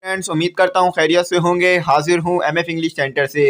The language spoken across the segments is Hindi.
फ्रेंड्स, उम्मीद करता हूँ खैरियत से होंगे। हाजिर हूँ एमएफ इंग्लिश सेंटर से।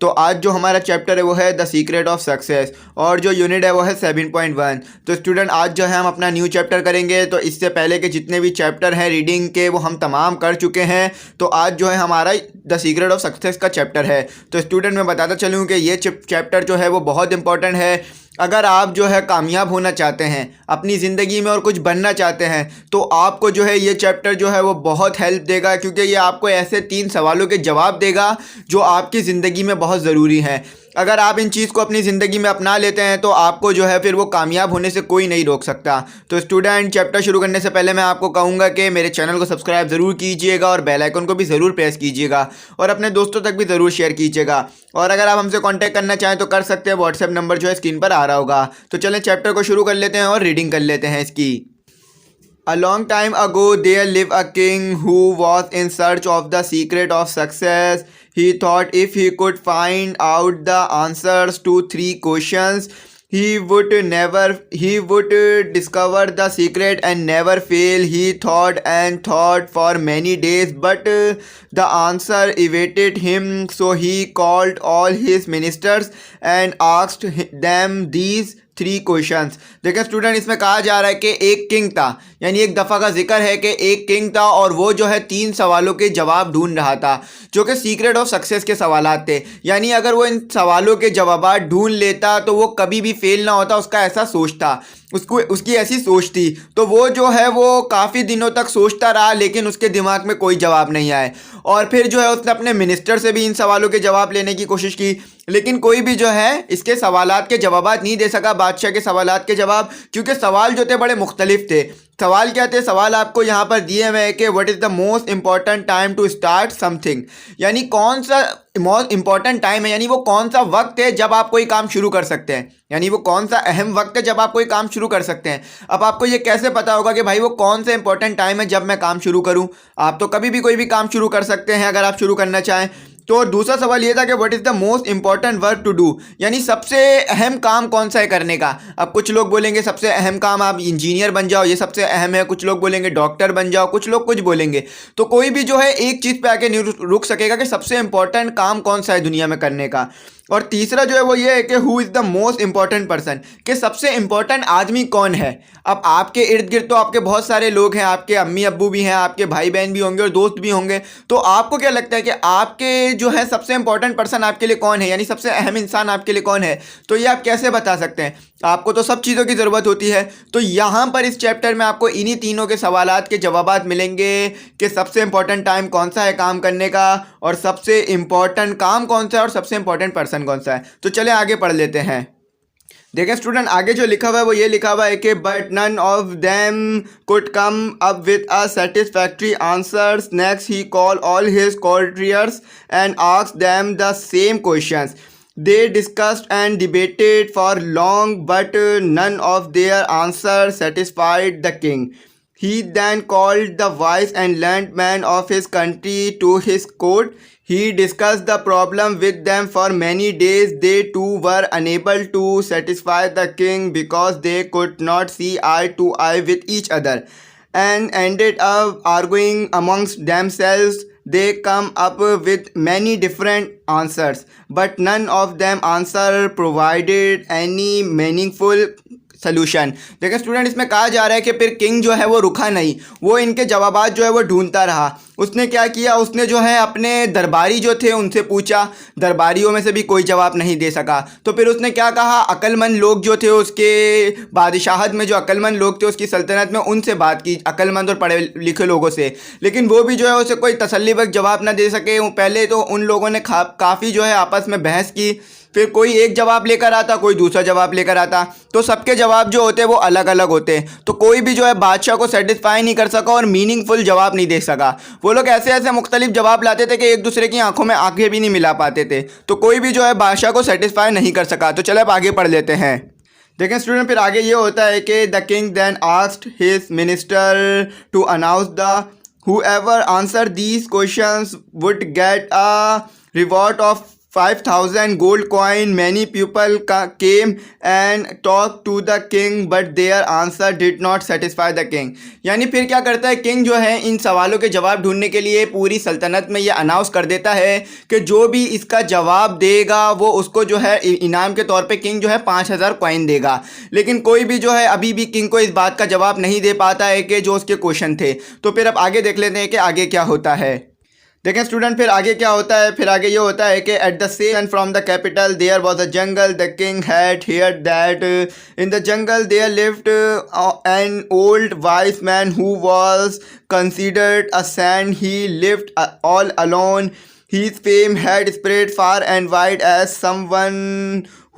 तो आज जो हमारा चैप्टर है वो है द सीक्रेट ऑफ सक्सेस और जो यूनिट है वो है 7.1। तो स्टूडेंट, आज जो है हम अपना न्यू चैप्टर करेंगे। तो इससे पहले के जितने भी चैप्टर हैं रीडिंग के वो हम तमाम कर चुके हैं। तो आज जो है हमारा द सीक्रेट ऑफ सक्सेस का चैप्टर है। तो स्टूडेंट, मैं बताता चलूँ कि ये चैप्टर जो है वो बहुत इंपॉर्टेंट है। अगर आप जो है कामयाब होना चाहते हैं अपनी ज़िंदगी में और कुछ बनना चाहते हैं तो आपको जो है ये चैप्टर जो है वो बहुत हेल्प देगा, क्योंकि ये आपको ऐसे 3 सवालों के जवाब देगा जो आपकी ज़िंदगी में बहुत ज़रूरी हैं। अगर आप इन चीज़ को अपनी ज़िंदगी में अपना लेते हैं तो आपको जो है फिर वो कामयाब होने से कोई नहीं रोक सकता। तो स्टूडेंट, चैप्टर शुरू करने से पहले मैं आपको कहूँगा कि मेरे चैनल को सब्सक्राइब ज़रूर कीजिएगा और बेल आइकन को भी ज़रूर प्रेस कीजिएगा और अपने दोस्तों तक भी ज़रूर शेयर कीजिएगा। और अगर आप हमसे कांटेक्ट करना चाहें तो कर सकते हैं, व्हाट्सएप नंबर जो है स्क्रीन पर आ रहा होगा। तो चलें चैप्टर को शुरू कर लेते हैं और रीडिंग कर लेते हैं इसकी। A long time ago, there lived a king who was in search of the secret of success. He thought if he could find out the answers to 3 questions, he would discover the secret and never fail. He thought and thought for many days, but the answer evaded him. So he called all his ministers and asked them these 3 questions. देखिए स्टूडेंट, इसमें कहा जा रहा है कि एक किंग था, यानी एक दफ़ा का जिक्र है कि एक किंग था और वो जो है 3 सवालों के जवाब ढूंढ रहा था जो कि सीक्रेट ऑफ सक्सेस के सवालात थे। यानी अगर वो इन सवालों के जवाब ढूंढ लेता तो वो कभी भी फेल ना होता, उसका ऐसा सोच था, उसकी ऐसी सोच थी। तो वो जो है वो काफ़ी दिनों तक सोचता रहा लेकिन उसके दिमाग में कोई जवाब नहीं आए। और फिर जो है उसने अपने मिनिस्टर से भी इन सवालों के जवाब लेने की कोशिश की, लेकिन कोई भी जो है इसके सवालात के जवाब नहीं दे सका, बादशाह के सवालात के जवाब, क्योंकि सवाल जो थे बड़े मुख्तलिफ थे। सवाल क्या थे? सवाल आपको यहाँ पर दिए हुए हैं कि what is the most important time to start something, यानी कौन सा मोस्ट इंपॉर्टेंट टाइम है, यानी वो कौन सा वक्त है जब आप कोई काम शुरू कर सकते हैं, यानी वो कौन सा अहम वक्त है जब आप कोई काम शुरू कर सकते हैं। अब आपको ये कैसे पता होगा कि भाई वो कौन सा इंपॉर्टेंट टाइम है जब मैं काम शुरू करूं? आप तो कभी भी कोई भी काम शुरू कर सकते हैं अगर आप शुरू करना चाहें। तो दूसरा सवाल ये था कि what is the most important work to do, यानी सबसे अहम काम कौन सा है करने का। अब कुछ लोग बोलेंगे सबसे अहम काम आप इंजीनियर बन जाओ, ये सबसे अहम है। कुछ लोग बोलेंगे डॉक्टर बन जाओ, कुछ लोग कुछ बोलेंगे। तो कोई भी जो है एक चीज़ पे आके नहीं रुक सकेगा कि सबसे इंपॉर्टेंट काम कौन सा है दुनिया में करने का। और तीसरा जो है वो ये है कि who is the most important person, कि सबसे इंपॉर्टेंट आदमी कौन है। अब आपके इर्द गिर्द तो आपके बहुत सारे लोग हैं, आपके अम्मी अब्बू भी हैं, आपके भाई बहन भी होंगे और दोस्त भी होंगे। तो आपको क्या लगता है कि आपके जो है सबसे इंपॉर्टेंट पर्सन आपके लिए कौन है, यानी सबसे अहम इंसान आपके लिए कौन है? तो ये आप कैसे बता सकते हैं? आपको तो सब चीज़ों की ज़रूरत होती है। तो यहाँ पर इस चैप्टर में आपको इन्हीं तीनों के सवालात के जवाबात मिलेंगे कि सबसे इंपॉर्टेंट टाइम कौन सा है काम करने का, और सबसे इंपॉर्टेंट काम कौन सा है, और सबसे इंपॉर्टेंट पर्सन कौन सा है। तो चले आगे पढ़ लेते हैं। देखें स्टूडेंट, आगे जो लिखा हुआ है वो ये लिखा हुआ है कि but none of them could come up with a satisfactory answers. Next he call all his courtiers and asked them the same questions. They discussed and debated for long, but none of their answers satisfied the king. He then called the wise and learned men of his country to his court. He discussed the problem with them for many days. They too were unable to satisfy the king because they could not see eye to eye with each other, and ended up arguing amongst themselves. They come up with many different answers, but none of them answer provided any meaningful solution. देखिए स्टूडेंट, इसमें कहा जा रहा है कि फिर किंग जो है वो रुका नहीं, वो इनके जवाबात जो है वो ढूंढता रहा। उसने क्या किया, उसने जो है अपने दरबारी जो थे उनसे पूछा, दरबारियों में से भी कोई जवाब नहीं दे सका। तो फिर उसने क्या कहा, अक्लमंद लोग जो थे उसके बादशाहत में, जो अक्लमंद लोग थे उसकी सल्तनत में, उनसे बात की, अक्लमंद और पढ़े लिखे लोगों से, लेकिन वो भी जो है उसे कोई तसल्ली बख्श जवाब ना दे सके। पहले तो उन लोगों ने काफ़ी जो है आपस में बहस की, फिर कोई एक जवाब लेकर आता, कोई दूसरा जवाब लेकर आता, तो सबके जवाब जो होते हैं वो अलग अलग होते हैं। तो कोई भी जो है बादशाह को सेटिस्फाई नहीं कर सका और मीनिंगफुल जवाब नहीं दे सका। वो लोग ऐसे ऐसे मुख्तलिफ जवाब लाते थे कि एक दूसरे की आंखों में आंखें भी नहीं मिला पाते थे। तो कोई भी जो है बादशाह को सेटिस्फाई नहीं कर सका। तो चले अब आगे पढ़ लेते हैं। देखें स्टूडेंट, फिर आगे ये होता है कि the king then asked his minister to announce the whoever answered these questions would get a reward of 5,000 gold coin. Many people came and talked to the king, but their answer did not satisfy the king. यानी फिर क्या करता है किंग जो है इन सवालों के जवाब ढूंढने के लिए पूरी सल्तनत में ये अनाउंस कर देता है कि जो भी इसका जवाब देगा वो उसको जो है इनाम के तौर पे किंग जो है 5,000 कॉइन देगा। लेकिन कोई भी जो है अभी भी किंग को इस बात का जवाब नहीं दे पाता है कि जो उसके क्वेश्चन थे। तो फिर अब आगे देख लेते हैं कि आगे क्या होता है। देखें स्टूडेंट फिर आगे क्या होता है। फिर आगे ये होता है कि at the same from the capital there was a jungle. The king had heard that in the jungle there lived an old wise man who was considered a saint. He lived all alone. His fame had spread far and wide as someone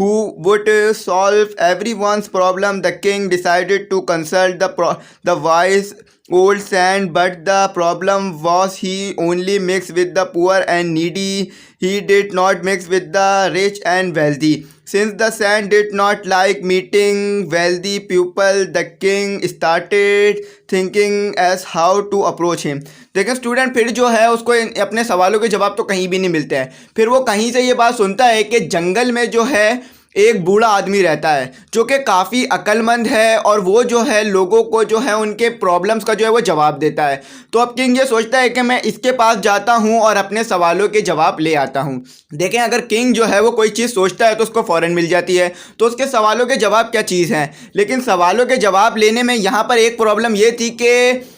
who would solve everyone's problem. The king decided to consult the wise old sand, but the problem was he only mixed with the poor and needy. He did not mix with the rich and wealthy. Since the sand did not like meeting wealthy people, the king started thinking as how to approach him. देखें स्टूडेंट फिर जो है उसको अपने सवालों के जवाब तो कहीं भी नहीं मिलते हैं। फिर वो कहीं से ये बात सुनता है कि जंगल में जो है एक बूढ़ा आदमी रहता है जो कि काफ़ी अक्लमंद है और वो जो है लोगों को जो है उनके प्रॉब्लम्स का जो है वो जवाब देता है। तो अब किंग ये सोचता है कि मैं इसके पास जाता हूँ और अपने सवालों के जवाब ले आता हूँ। देखें अगर किंग जो है वो कोई चीज़ सोचता है तो उसको फ़ौरन मिल जाती है। तो उसके सवालों के जवाब क्या चीज़ हैं, लेकिन सवालों के जवाब लेने में यहाँ पर एक प्रॉब्लम ये थी कि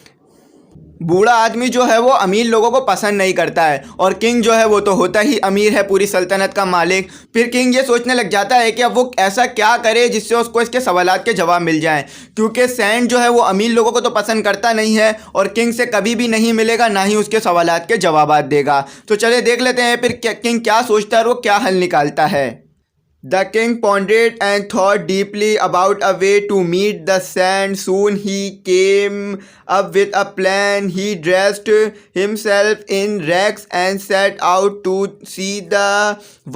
बूढ़ा आदमी जो है वो अमीर लोगों को पसंद नहीं करता है और किंग जो है वो तो होता ही अमीर है, पूरी सल्तनत का मालिक। फिर किंग ये सोचने लग जाता है कि अब वो ऐसा क्या करे जिससे उसको इसके सवालात के जवाब मिल जाएं, क्योंकि सैंड जो है वो अमीर लोगों को तो पसंद करता नहीं है और किंग से कभी भी नहीं मिलेगा, ना ही उसके सवालात के जवाब देगा। तो चलिए देख लेते हैं फिर किंग क्या सोचता है और वो क्या हल निकालता है। The king pondered and thought deeply about a way to meet the sand. Soon he came up with a plan. He dressed himself in rags and set out to see the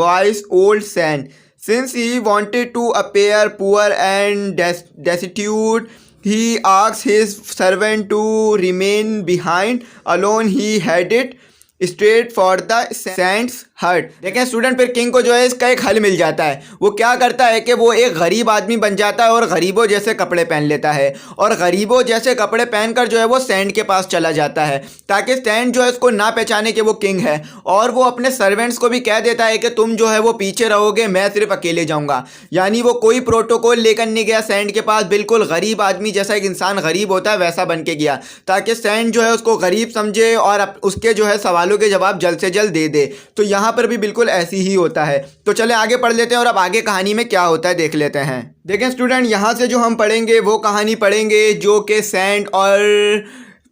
wise old sand. Since he wanted to appear poor and destitute, he asked his servant to remain behind. Alone he headed straight for the Sands हट। देखें स्टूडेंट फिर किंग को जो है इसका एक हल मिल जाता है। वो क्या करता है कि वो एक गरीब आदमी बन जाता है और गरीबों जैसे कपड़े पहन लेता है और गरीबों जैसे कपड़े पहनकर जो है वो सैंड के पास चला जाता है ताकि सैंड जो है उसको ना पहचाने कि वो किंग है। और वो अपने सर्वेंट्स को भी कह देता है कि तुम जो है वो पीछे रहोगे, मैं सिर्फ अकेले जाऊँगा। यानी वो कोई प्रोटोकॉल लेकर नहीं गया सैंड के पास, बिल्कुल गरीब आदमी जैसा एक इंसान गरीब होता है वैसा बन के गया ताकि सैंड जो है उसको गरीब समझे और उसके जो है सवालों के जवाब जल्द से जल्द दे दे। तो यहाँ पर भी बिल्कुल ऐसी ही होता है। तो चले आगे पढ़ लेते हैं और अब आगे कहानी में क्या होता है देख लेते हैं। देखें स्टूडेंट यहाँ से जो हम पढ़ेंगे वो कहानी पढ़ेंगे जो कि सैंड और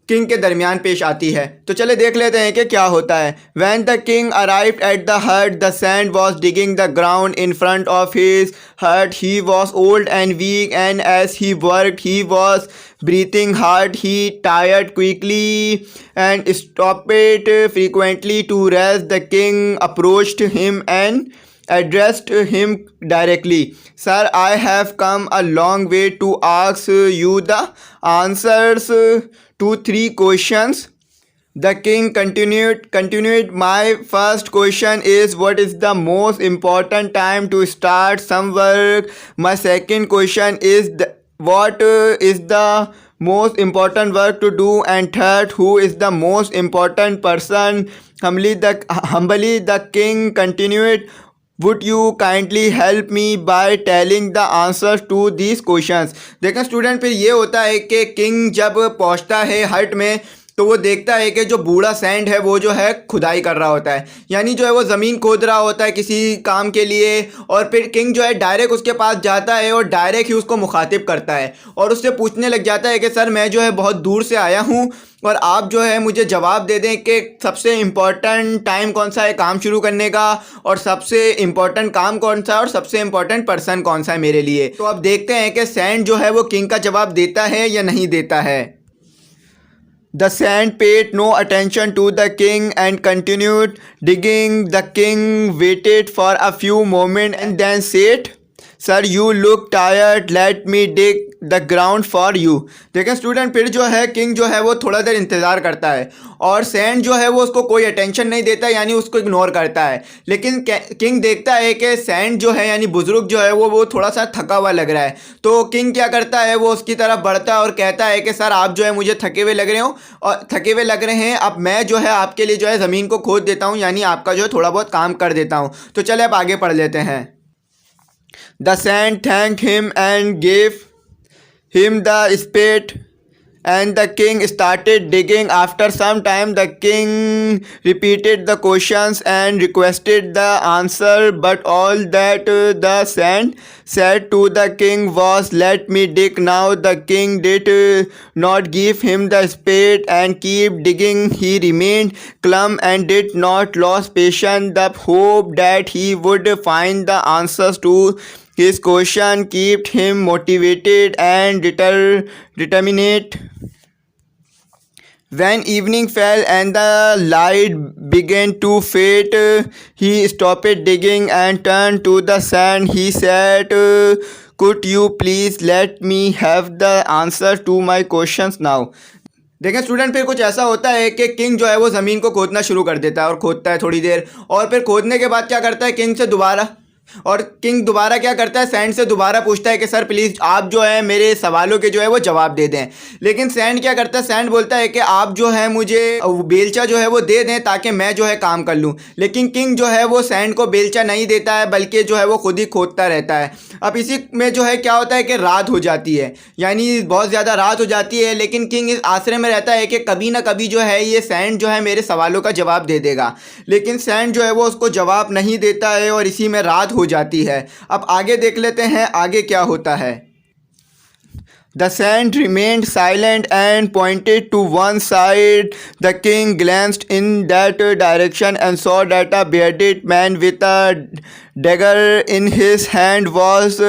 किंग के दरमियान पेश आती है। तो चले देख लेते हैं कि क्या होता है। When the king arrived at the hut, the sand was digging the ground in front of his hut. He was old and weak, and as he worked, he was breathing hard. He tired quickly and stopped frequently to rest. The king approached him and addressed him directly. Sir, I have come a long way to ask you the answers to 3 questions. The king continued, my first question is, what is the most important time to start some work? My second question is, what is the most important work to do? And third, who is the most important person? Humbly the king continued, would you kindly help me by telling the answers to these questions? देखें स्टूडेंट फिर ये होता है कि किंग जब पहुंचता है हट में तो वो देखता है कि जो बूढ़ा सैंड है वो जो है खुदाई कर रहा होता है, यानी जो है वो ज़मीन खोद रहा होता है किसी काम के लिए। और फिर किंग जो है डायरेक्ट उसके पास जाता है और डायरेक्ट ही उसको मुखातिब करता है और उससे पूछने लग जाता है कि सर मैं जो है बहुत दूर से आया हूँ और आप जो है मुझे जवाब दे दें कि सबसे इम्पॉर्टेंट टाइम कौन सा है काम शुरू करने का और सबसे इम्पॉर्टेंट काम कौन सा है और सबसे इम्पॉर्टेंट पर्सन कौन सा है मेरे लिए। तो अब देखते हैं कि सैंड जो है वो किंग का जवाब देता है या नहीं देता है। The sand paid no attention to the king and continued digging. The king waited for a few moments and then said, Sir, you look tired. Let me dig the ground for you. देखें स्टूडेंट, फिर जो है किंग जो है वो थोड़ा देर इंतज़ार करता है और सैंड जो है वो उसको कोई अटेंशन नहीं देता, यानी उसको इग्नोर करता है। लेकिन किंग देखता है कि सैंड जो है यानी बुजुर्ग जो है वो थोड़ा सा थका हुआ लग रहा है। तो किंग क्या करता है, वो उसकी तरफ बढ़ता है और कहता है कि सर आप जो है मुझे थके हुए लग रहे हो और थके हुए लग रहे हैं, अब मैं जो है आपके लिए जो है ज़मीन को खोद देता हूँ, यानी आपका जो है थोड़ा बहुत काम कर देता हूँ। तो चले अब आगे पढ़ लेते हैं। The sand thank him and gave him the spade, and the king started digging. After some time the king repeated the questions and requested the answer, but all that the sand said to the king was, let me dig. Now the king did not give him the spade and keep digging. He remained calm and did not lose patience. The hope that he would find the answers to his question kept him motivated and determined. When evening fell and the light began to fade, he stopped digging and turned to the sand. He said, could you please let me have the answer to my questions now? देखें स्टूडेंट, फिर कुछ ऐसा होता है कि किंग जो है वो ज़मीन को खोदना शुरू कर देता है और खोदता है थोड़ी देर, और फिर खोदने के बाद क्या करता है, किंग दोबारा क्या करता है, सैंड से दोबारा पूछता है कि सर प्लीज़ आप जो है मेरे सवालों के जो है वो जवाब दे दें। लेकिन सैंड क्या करता है, सैंड बोलता है कि आप जो है मुझे बेलचा जो है वो दे दें ताकि मैं जो है काम कर लूँ। लेकिन किंग जो है वो सैंड को बेलचा नहीं देता है, बल्कि जो है वो खुद ही खोदता रहता है। अब इसी में जो है क्या होता है कि रात हो जाती है, यानी बहुत ज़्यादा रात हो जाती है। लेकिन किंग इस आसरे में रहता है कि कभी ना कभी जो है ये सैंड जो है मेरे सवालों का जवाब दे देगा। लेकिन सैंड जो है वो उसको जवाब नहीं देता है और इसी में रात हो जाती है। अब आगे देख लेते हैं आगे क्या होता है। The sand remained silent and pointed to one side. The king glanced in that direction and saw that a bearded man with a dagger in his hand was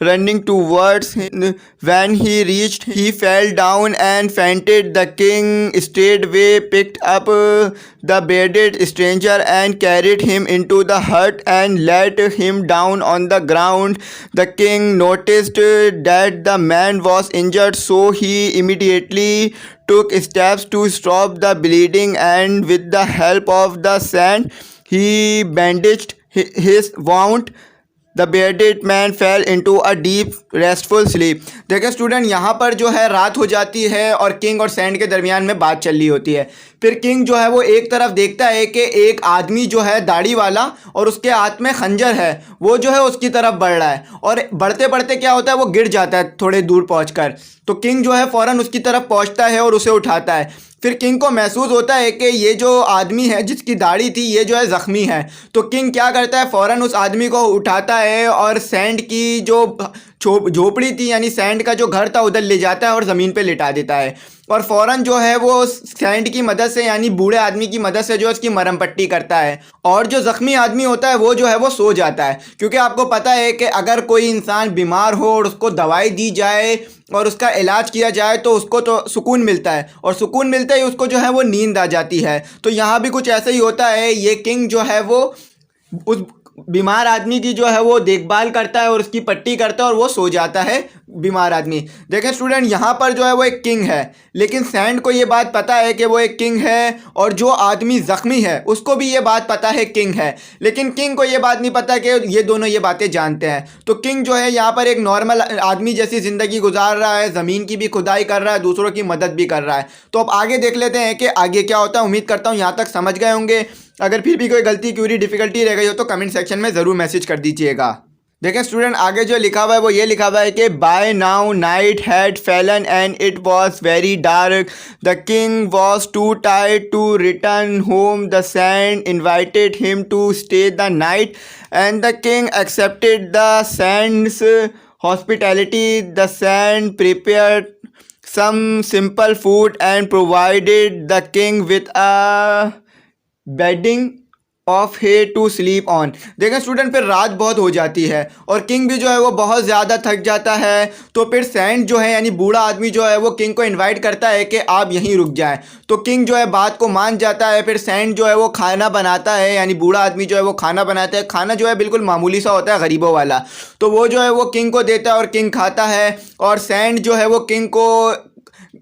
running towards him. When he reached, he fell down and fainted. The king straightway picked up the bearded stranger and carried him into the hut and laid him down on the ground. The king noticed that the man was injured, so he immediately took steps to stop the bleeding, and with the help of the sand he bandaged his wound. The bearded man fell into a deep restful sleep. देखिए स्टूडेंट, यहाँ पर जो है रात हो जाती है और किंग और सैंड के दरमियान में बात चल रही होती है। फिर किंग जो है वो एक तरफ देखता है कि एक आदमी जो है दाढ़ी वाला और उसके हाथ में खंजर है, वो जो है उसकी तरफ बढ़ रहा है, और बढ़ते बढ़ते क्या होता है, वो गिर जाता है थोड़े दूर पहुंचकर। तो किंग जो है फ़ौरन उसकी तरफ पहुंचता है और उसे उठाता है। फिर किंग को महसूस होता है कि ये जो आदमी है जिसकी दाढ़ी थी ये जो है ज़ख्मी है। तो किंग क्या करता है, फ़ौरन उस आदमी को उठाता है और सैंड की जो झोपड़ी थी यानी सैंड का जो घर था उधर ले जाता है और ज़मीन पे लिटा देता है। और फ़ौरन जो है वो सैंड की मदद से यानी बूढ़े आदमी की मदद से जो उसकी मरहम पट्टी करता है, और जो ज़ख्मी आदमी होता है वो जो है वो सो जाता है। क्योंकि आपको पता है कि अगर कोई इंसान बीमार हो और उसको दवाई दी जाए और उसका इलाज किया जाए तो उसको तो सुकून मिलता है, और सुकून मिलते ही उसको जो है वो नींद आ जाती है। तो यहाँ भी कुछ ऐसा ही होता है। ये किंग जो है वो उस बीमार आदमी की जो है वो देखभाल करता है और उसकी पट्टी करता है और वो सो जाता है बीमार आदमी। देखें स्टूडेंट, यहाँ पर जो है वो एक किंग है, लेकिन सैंड को ये बात पता है कि वो एक किंग है, और जो आदमी ज़ख्मी है उसको भी ये बात पता है किंग है, लेकिन किंग को ये बात नहीं पता कि ये दोनों ये बातें जानते हैं। तो किंग जो है यहाँ पर एक नॉर्मल आदमी जैसी ज़िंदगी गुजार रहा है, ज़मीन की भी खुदाई कर रहा है, दूसरों की मदद भी कर रहा है। तो अब आगे देख लेते हैं कि आगे क्या होता है। उम्मीद करता हूँ यहाँ तक समझ गए होंगे। अगर फिर भी कोई गलती, क्यूरी, डिफ़िकल्टी रह गई हो तो कमेंट सेक्शन में ज़रूर मैसेज कर दीजिएगा। देखें स्टूडेंट, आगे जो लिखा हुआ है वो ये लिखा हुआ है कि by now night had fallen and it was very dark. The king was too tired to return home. The saint invited him to stay the night and the king accepted the saint's hospitality. The saint prepared some simple food and provided the king with a bedding. Of hay to sleep on. देखें स्टूडेंट, फिर रात बहुत हो जाती है और किंग भी जो है वो बहुत ज़्यादा थक जाता है। तो फिर सैंड जो है यानी बूढ़ा आदमी जो है वो किंग को इनवाइट करता है कि आप यहीं रुक जाएं। तो किंग जो है बात को मान जाता है। फिर सैंड जो है वो खाना बनाता है, यानी बूढ़ा आदमी जो है वो खाना बनाता है। खाना जो है बिल्कुल मामूली सा होता है, गरीबों वाला। तो वो जो है वो किंग को देता है और किंग खाता है। और सैंड जो है वो किंग को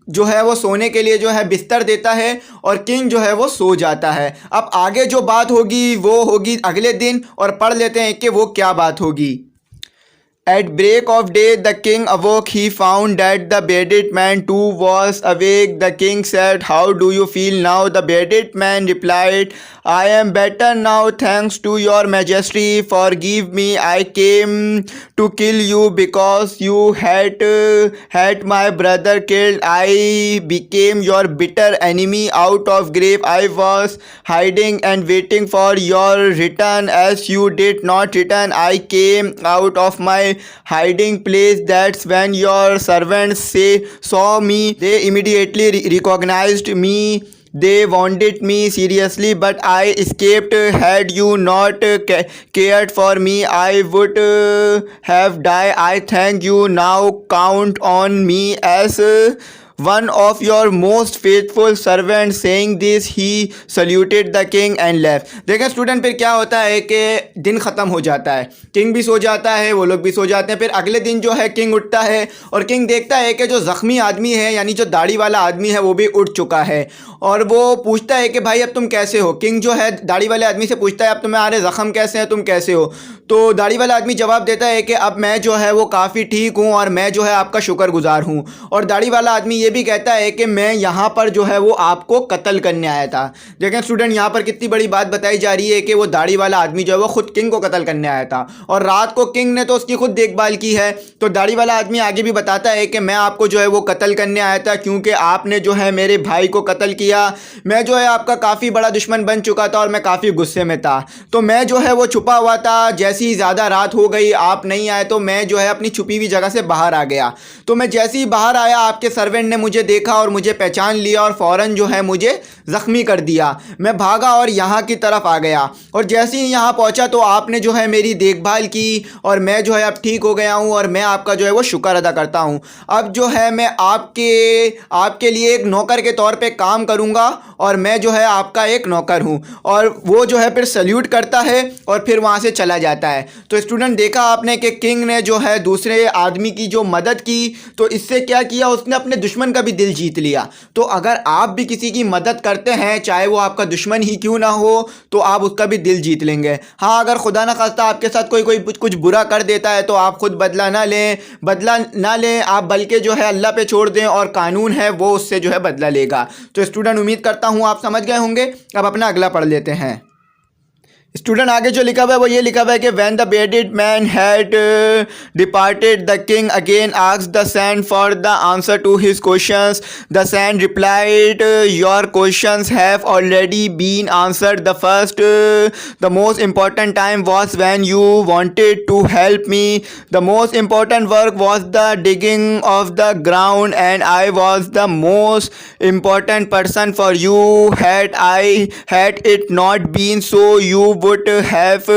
जो है वो सोने के लिए जो है बिस्तर देता है और किंग जो है वो सो जाता है। अब आगे जो बात होगी वो होगी अगले दिन, और पढ़ लेते हैं कि वो क्या बात होगी। At break of day, the king awoke. He found that the bearded man too was awake. The king said, "How do you feel now?" The bearded man replied, "I am better now, thanks to your majesty. Forgive me, I came to kill you because you had my brother killed. I became your bitter enemy out of grave. I was hiding and waiting for your return. As you did not return, I came out of my hiding place. That's when your servants saw me. They immediately recognized me. They wounded me seriously, but I escaped. Had you not cared for me, I would have died. I thank you. Now count on me as one of your most faithful servants." Saying this, he saluted the king and left. देखें स्टूडेंट, फिर क्या होता है कि दिन ख़त्म हो जाता है, किंग भी सो जाता है, वो लोग भी सो जाते हैं। फिर अगले दिन जो है किंग उठता है और किंग देखता है कि जो ज़ख्मी आदमी है यानी जो दाढ़ी वाला आदमी है वो भी उठ चुका है। और वो पूछता है कि भाई अब तुम कैसे हो। किंग जो है दाढ़ी वाले आदमी से पूछता है, अब तुम्हारे ज़ख्म कैसे हैं, तुम कैसे हो। तो दाढ़ी वाला आदमी जवाब देता है कि अब मैं जो है वो काफ़ी ठीक हूँ और मैं जो है आपका शुक्रगुजार हूँ। और दाढ़ी वाला आदमी ये भी कहता है कि मैं यहाँ पर जो है वो आपको कत्ल करने आया था। देखें स्टूडेंट, यहाँ पर कितनी बड़ी बात बताई जा रही है कि वो दाढ़ी वाला आदमी जो है वो खुद किंग को कत्ल करने आया था और रात को किंग ने तो उसकी खुद देखभाल की है। तो दाढ़ी वाला आदमी आगे भी बताता है कि मैं आपको जो है वो कत्ल करने आया था क्योंकि आपने जो है मेरे भाई को कत्ल किया। मैं जो है आपका काफ़ी बड़ा दुश्मन बन चुका था और मैं काफ़ी गुस्से में था। तो मैं जो है वो छुपा हुआ था। जैसे ही ज़्यादा रात हो गई, आप नहीं आए, तो मैं जो है अपनी छुपी हुई जगह से बाहर आ गया। तो मैं जैसे ही बाहर आया, आपके सर्वेंट ने मुझे देखा और मुझे पहचान लिया और फ़ौरन जो है मुझे ज़ख्मी कर दिया। मैं भागा और यहाँ की तरफ आ गया और जैसे ही यहाँ पहुँचा तो आपने जो है मेरी देखभाल की और मैं जो है अब ठीक हो गया हूँ और मैं आपका जो है वो शुक्र अदा करता हूँ। अब जो है मैं आपके लिए एक नौकर के तौर पे काम करूँगा और मैं जो है आपका एक नौकर हूँ। और वो जो है फिर सल्यूट करता है और फिर वहाँ से चला जाता है। तो स्टूडेंट, देखा आपने कि किंग ने जो है दूसरे आदमी की जो मदद की, तो इससे क्या किया, उसने अपने दुश्मन का भी दिल जीत लिया। तो अगर आप भी किसी की मदद करते हैं, चाहे वो आपका दुश्मन ही क्यों ना हो, तो आप उसका भी दिल जीत लेंगे। हाँ, अगर खुदा ना खास्ता आपके साथ कोई कुछ बुरा कर देता है तो आप खुद बदला ना लें आप, बल्कि जो है अल्लाह पे छोड़ दें और कानून है वो उससे जो है बदला लेगा। तो स्टूडेंट, उम्मीद करता हूँ आप समझ गए होंगे। अब अपना अगला पढ़ लेते हैं। स्टूडेंट, आगे जो लिखा हुआ है वो ये लिखा हुआ है कि when the bearded man had departed, the king again asked the sand for the answer to his questions. The sand replied, "Your questions have already been answered. The first, the most important time was when you wanted to help me. The most important work was the digging of the ground, and I was the most important person for you. Had it not been so, you would have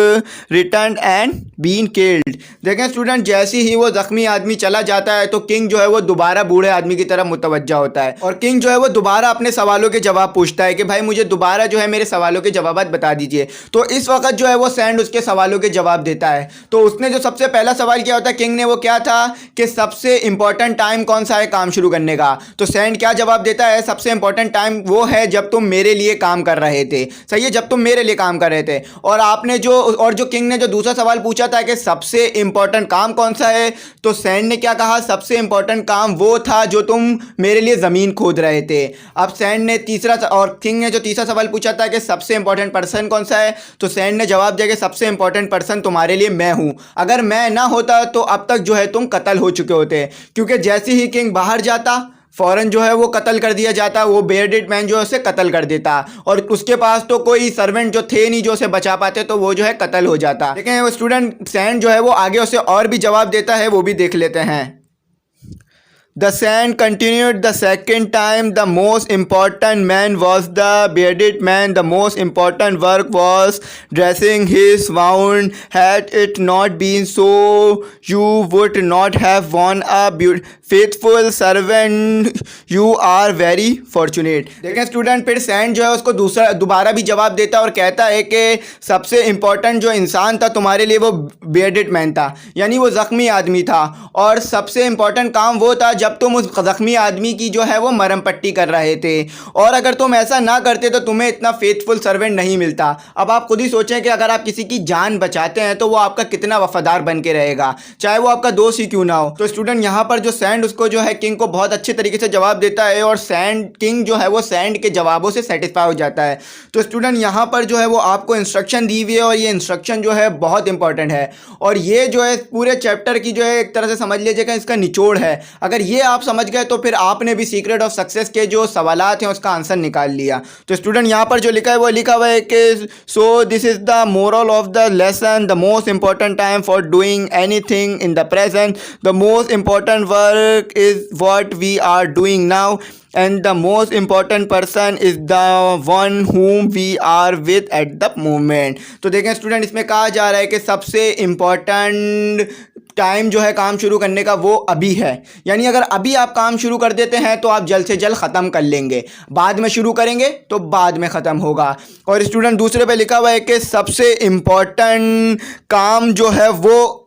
returned and been killed." देखें स्टूडेंट, जैसे ही वो जख्मी आदमी चला जाता है तो किंग जो है वो दोबारा बूढ़े आदमी की तरफ मुतवज्जा होता है और किंग जो है वो दोबारा अपने सवालों के जवाब पूछता है कि भाई मुझे दोबारा जो है मेरे सवालों के जवाब बता दीजिए। तो इस वक्त जो है वो सैंड उसके सवालों के जवाब देता है। तो उसने जो सबसे पहला सवाल किया होता है किंग ने, वो क्या था कि सबसे इंपॉर्टेंट टाइम कौन सा है काम शुरू करने का। तो सैंड क्या जवाब देता है, सबसे इंपॉर्टेंट टाइम वो है जब तुम मेरे लिए काम कर रहे थे। सही है, जब तुम मेरे लिए काम कर रहे थे। और जो किंग ने जो दूसरा सवाल पूछा था कि सबसे इंपॉर्टेंट काम कौन सा है, तो सैंड ने क्या कहा, सबसे इंपॉर्टेंट काम वो था जो तुम मेरे लिए ज़मीन खोद रहे थे। अब सैंड ने किंग ने जो तीसरा सवाल पूछा था कि सबसे इंपॉर्टेंट पर्सन कौन सा है, तो सैंड ने जवाब दिया कि सबसे इंपॉर्टेंट पर्सन तुम्हारे लिए मैं हूँ। अगर मैं ना होता तो अब तक जो है तुम कत्ल हो चुके होते, क्योंकि जैसे ही किंग बाहर जाता फ़ौरन जो है वो कत्ल कर दिया जाता। वो बेयर्डेड मैन जो है उसे कत्ल कर देता और उसके पास तो कोई सर्वेंट जो थे नहीं जो उसे बचा पाते, तो वो जो है कत्ल हो जाता। देखें वो स्टूडेंट, सैंड जो है वो आगे उसे और भी जवाब देता है, वो भी देख लेते हैं। The sand continued the second time. The most important man was the bearded man. The most important work was dressing his wound. Had it not been so, you would not have won a faithful servant. You are very fortunate. देखें स्टूडेंट, फिर सैंड जो है उसको दोबारा भी जवाब देता है और कहता है कि सबसे इम्पोर्टेंट जो इंसान था तुम्हारे लिए वो bearded मैन था, यानी वो ज़ख्मी आदमी था, और सबसे इम्पोर्टेंट काम वो था जब तुम उस ज़ख्मी आदमी की जो है वो मरहम पट्टी कर रहे थे, और अगर तुम ऐसा ना करते तो तुम्हें इतना फेथफुल सर्वेंट नहीं मिलता। अब आप खुद ही सोचें कि अगर आप किसी की जान बचाते हैं तो वो आपका कितना वफादार बन के रहेगा, चाहे वो आपका दोस्त ही क्यों ना हो। तो स्टूडेंट यहाँ पर जो सैंड उसको जो है किंग को बहुत अच्छे तरीके से जवाब देता है, और सैंड किंग जो है वो सैंड के जवाबों से सेटिस्फाई हो जाता है। तो स्टूडेंट यहाँ पर जो है वो आपको इंस्ट्रक्शन दी हुई है, और ये इंस्ट्रक्शन जो है बहुत इंपॉर्टेंट है, और ये जो है पूरे चैप्टर की जो है एक तरह से समझ लीजिएगा इसका निचोड़ है। अगर ये आप समझ गए तो फिर आपने भी सीक्रेट ऑफ सक्सेस के जो सवालात हैं उसका आंसर निकाल लिया। तो स्टूडेंट यहाँ पर जो लिखा है वो लिखा हुआ है कि so this is the moral of the lesson, the most important time for doing anything in the present, the most important work is what we are doing now, and the most important person is the one whom we are with at the moment। तो देखें स्टूडेंट, इसमें कहा जा रहा है कि सबसे इम्पॉर्टेंट टाइम जो है काम शुरू करने का वो अभी है, यानी अगर अभी आप काम शुरू कर देते हैं तो आप जल्द से जल्द ख़त्म कर लेंगे, बाद में शुरू करेंगे तो बाद में ख़त्म होगा। और स्टूडेंट दूसरे पे लिखा हुआ है कि सबसे इम्पॉर्टेंट काम जो है वो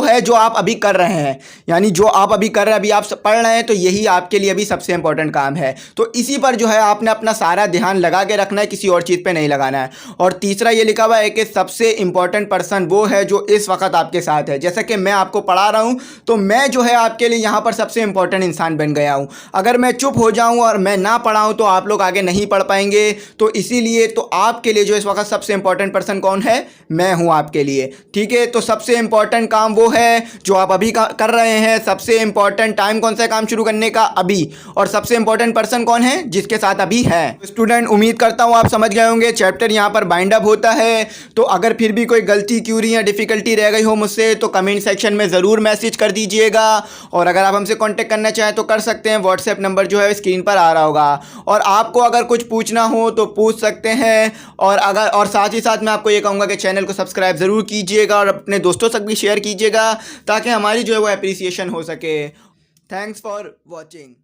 है जो आप अभी कर रहे हैं, यानी जो आप अभी कर रहे हैं, अभी आप पढ़ रहे हैं तो यही आपके लिए अभी सबसे इंपॉर्टेंट काम है। तो इसी पर जो है आपने अपना सारा ध्यान लगा के रखना है, किसी और चीज़ पे नहीं लगाना है। और तीसरा ये लिखा हुआ है कि सबसे इंपॉर्टेंट पर्सन वो है जो इस वक्त आपके साथ है। जैसा कि मैं आपको पढ़ा रहा हूँ तो मैं जो है आपके लिए यहाँ पर सबसे इंपॉर्टेंट इंसान बन गया हूँ। अगर मैं चुप हो जाऊँ और मैं ना पढ़ाऊँ तो आप लोग आगे नहीं पढ़ पाएंगे। तो इसीलिए तो आपके लिए जो इस वक्त सबसे इंपॉर्टेंट पर्सन कौन है? मैं हूँ आपके लिए, ठीक है। तो सबसे इंपॉर्टेंट काम वो है जो आप अभी कर रहे हैं। सबसे इंपॉर्टेंट टाइम कौन सा है काम शुरू करने का? अभी। और सबसे इंपॉर्टेंट पर्सन कौन है? जिसके साथ अभी है। स्टूडेंट, उम्मीद करता हूँ आप समझ गए होंगे। चैप्टर यहाँ पर बाइंड अप होता है। तो अगर फिर भी कोई गलती, क्यूरी या डिफिकल्टी रह गई हो मुझसे तो कमेंट सेक्शन में ज़रूर मैसेज कर दीजिएगा। और अगर आप हमसे कॉन्टेक्ट करना चाहें तो कर सकते हैं। व्हाट्सएप नंबर जो है स्क्रीन पर आ रहा होगा। और आपको अगर कुछ पूछना हो तो पूछ सकते हैं। और साथ ही साथ मैं आपको ये कहूँगा कि चैनल को सब्सक्राइब ज़रूर कीजिएगा और अपने दोस्तों तक भी शेयर कीजिएगा ताकि हमारी जो है वो एप्रिसिएशन हो सके। Thanks for watching.